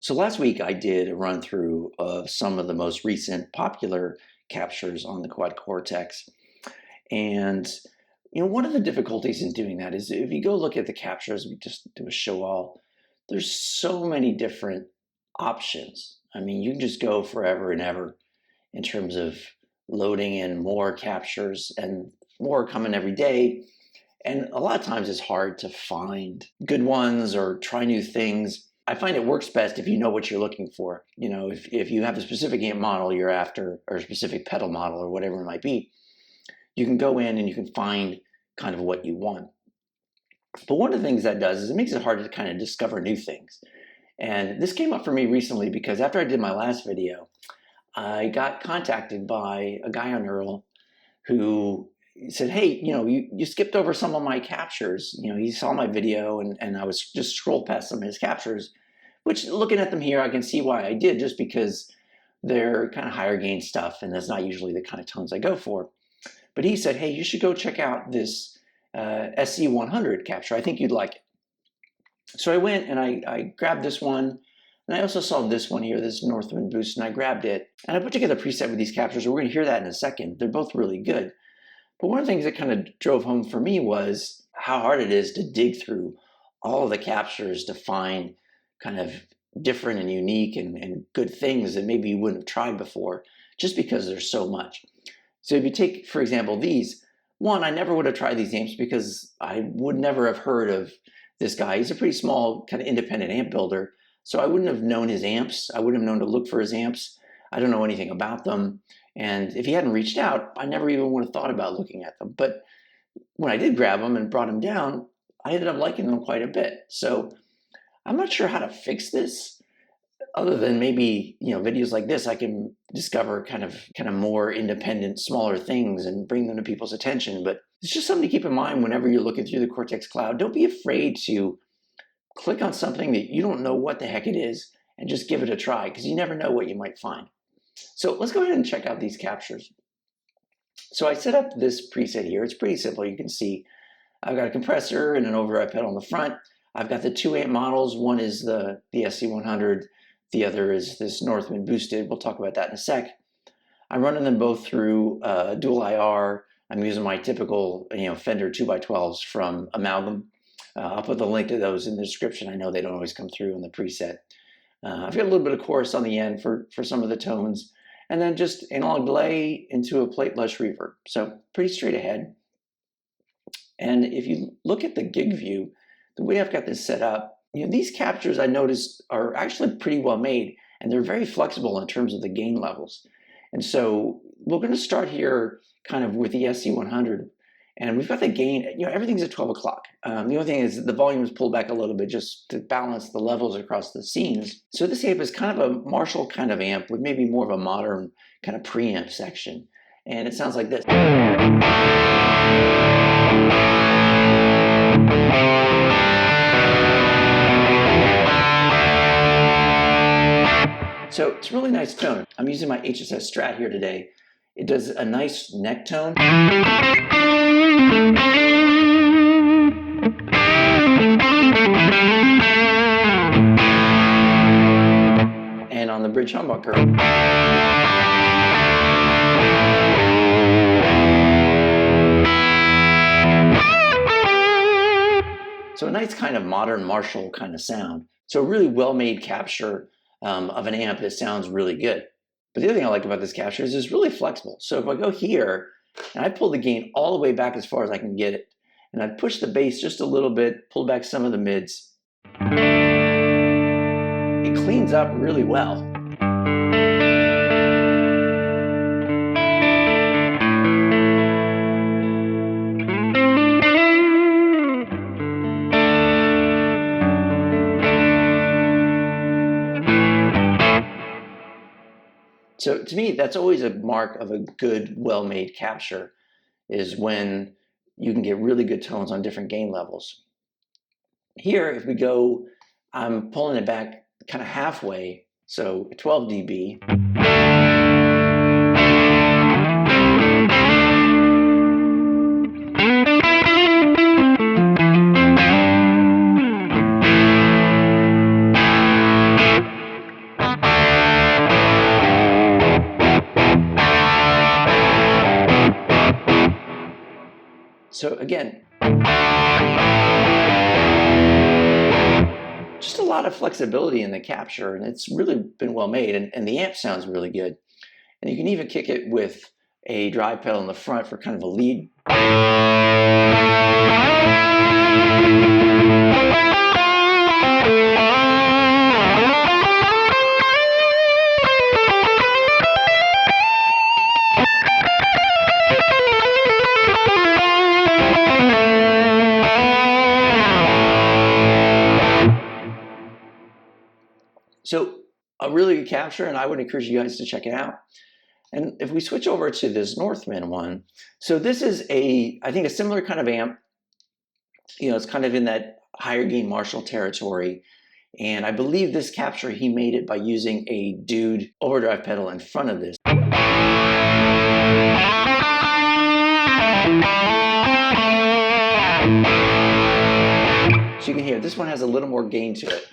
So last week I did a run through of some of the most recent popular captures on the Quad Cortex. And one of the difficulties in doing that is if you go look at the captures, we just do a show all, there's so many different options. I mean, you can just go forever and ever in terms of loading in more captures, and more coming every day. And a lot of times it's hard to find good ones or try new things. I find it works best if you know what you're looking for. If you have a specific amp model you're after, or a specific pedal model, or whatever it might be, you can go in and you can find kind of what you want. But one of the things that does is it makes it hard to kind of discover new things. And this came up for me recently because after I did my last video, I got contacted by a guy on Neural who said, hey, you skipped over some of my captures. He saw my video and I was just scrolled past some of his captures, which looking at them here, I can see why I did, just because they're kind of higher gain stuff and that's not usually the kind of tones I go for. But he said, hey, you should go check out this SC100 capture. I think you'd like it. So I went and I grabbed this one. And I also saw this one here, this Northman Boost, and I grabbed it. And I put together a preset with these captures. We're going to hear that in a second. They're both really good. But one of the things that kind of drove home for me was how hard it is to dig through all of the captures to find kind of different and unique and good things that maybe you wouldn't have tried before, just because there's so much. So if you take, for example, these, one, I never would have tried these amps because I would never have heard of this guy. He's a pretty small kind of independent amp builder. So I wouldn't have known his amps. I wouldn't have known to look for his amps. I don't know anything about them. And if he hadn't reached out, I never even would have thought about looking at them. But when I did grab them and brought them down, I ended up liking them quite a bit. So I'm not sure how to fix this, other than maybe, videos like this, I can discover kind of more independent, smaller things and bring them to people's attention. But it's just something to keep in mind whenever you're looking through the Cortex Cloud. Don't be afraid to click on something that you don't know what the heck it is and just give it a try, because you never know what you might find. So let's go ahead and check out these captures. So I set up this preset here. It's pretty simple. You can see I've got a compressor and an override pedal on the front. I've got the two amp models. One is the SC100. The other is this Northman boosted. We'll talk about that in a sec. I'm running them both through dual IR. I'm using my typical Fender 2x12s from Amalgam. I'll put the link to those in the description. I know they don't always come through in the preset. I've got a little bit of chorus on the end for some of the tones, and then just analog delay into a plate lush reverb. So pretty straight ahead. And if you look at the gig view, the way I've got this set up, these captures I noticed are actually pretty well made, and they're very flexible in terms of the gain levels. And so we're going to start here kind of with the SC100. And we've got the gain, everything's at 12 o'clock. The only thing is the volume is pulled back a little bit just to balance the levels across the scenes. So this amp is kind of a Marshall kind of amp with maybe more of a modern kind of preamp section. And it sounds like this. So it's a really nice tone. I'm using my HSS Strat here today. It does a nice neck tone. And on the bridge humbucker, so a nice kind of modern Marshall kind of sound. So a really well-made capture of an amp that sounds really good. But the other thing I like about this capture is it's really flexible. So if I go here and I pull the gain all the way back as far as I can get it, and I push the bass just a little bit, pull back some of the mids, it cleans up really well. So to me, that's always a mark of a good, well-made capture, is when you can get really good tones on different gain levels. Here, if we go, I'm pulling it back kind of halfway, so 12 dB. So again, just a lot of flexibility in the capture, and it's really been well made, and the amp sounds really good. And you can even kick it with a drive pedal in the front for kind of a lead. So a really good capture, and I would encourage you guys to check it out. And if we switch over to this Northman one, so this is I think a similar kind of amp. You know, it's kind of in that higher gain Marshall territory. And I believe this capture, he made it by using a Dude overdrive pedal in front of this. So you can hear this one has a little more gain to it.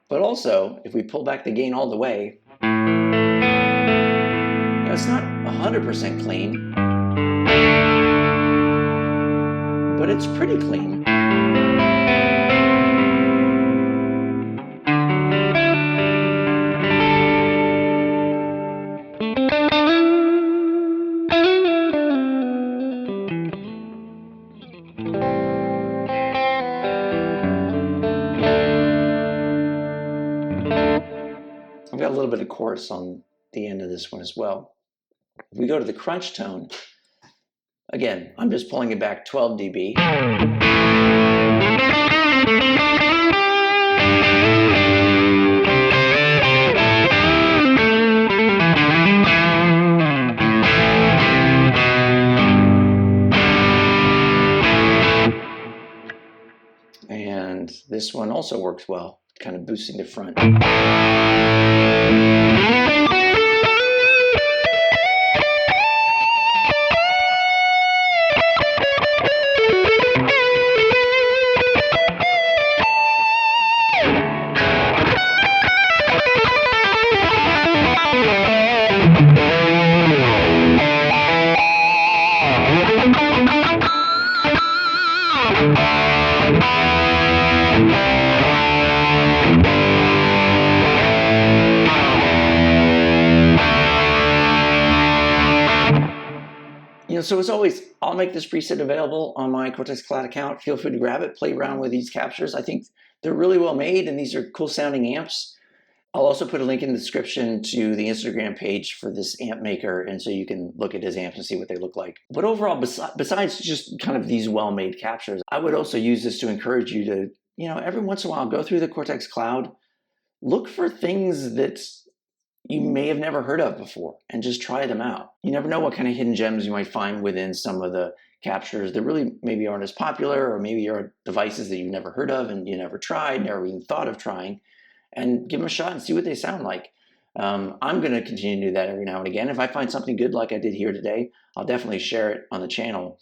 But also, if we pull back the gain all the way, you know, it's not 100% clean, but it's pretty clean. I've got a little bit of chorus on the end of this one as well. If we go to the crunch tone, again, I'm just pulling it back 12 dB. And this one also works well, kind of boosting the front. You know, so as always, I'll make this preset available on my Cortex Cloud account. Feel free to grab it, play around with these captures. I think they're really well made, and these are cool sounding amps. I'll also put a link in the description to the Instagram page for this amp maker, and so you can look at his amps and see what they look like. But overall, besides just kind of these well-made captures, I would also use this to encourage you to, you know, every once in a while, go through the Cortex Cloud, look for things that you may have never heard of before, and just try them out. You never know what kind of hidden gems you might find within some of the captures that really maybe aren't as popular, or maybe are devices that you've never heard of and you never tried, never even thought of trying, and give them a shot and see what they sound like. I'm going to continue to do that every now and again. If I find something good like I did here today, I'll definitely share it on the channel,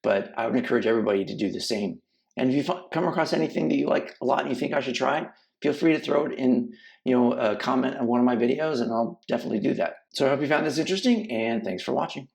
but I would encourage everybody to do the same. And if you come across anything that you like a lot and you think I should try, feel free to throw it in, you know, a comment on one of my videos, and I'll definitely do that. So I hope you found this interesting, and thanks for watching.